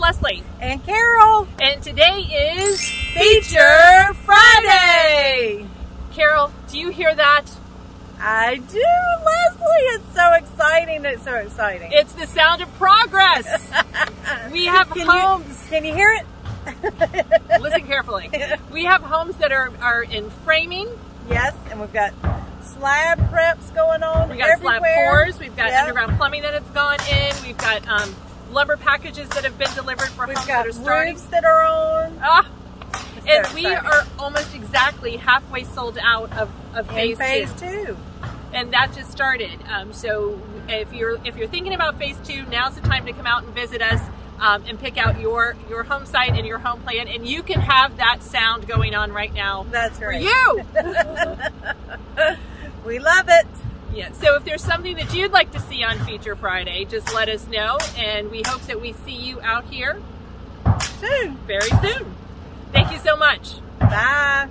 Leslie. And Carol. And today is Feature Friday. Carol, do you hear that? I do, Leslie. It's so exciting. It's so exciting. It's the sound of progress. We have homes. Can you hear it? Listen carefully. We have homes that are in framing. Yes, and we've got slab preps going on. We've got everywhere. slab pours. We've got underground plumbing that has gone in. We've got lumber packages that have been delivered for homes that are starting. Roofs that are on. And we are almost exactly halfway sold out of phase two. And that just started. So if you're thinking about phase two, now's the time to come out and visit us and pick out your home site and your home plan, and you can have that sound going on right now. That's right. For you. We love it. Yeah. So if there's something that you'd like to see on Feature Friday, just let us know, and we hope that we see you out here Soon. very soon. Thank you so much. Bye.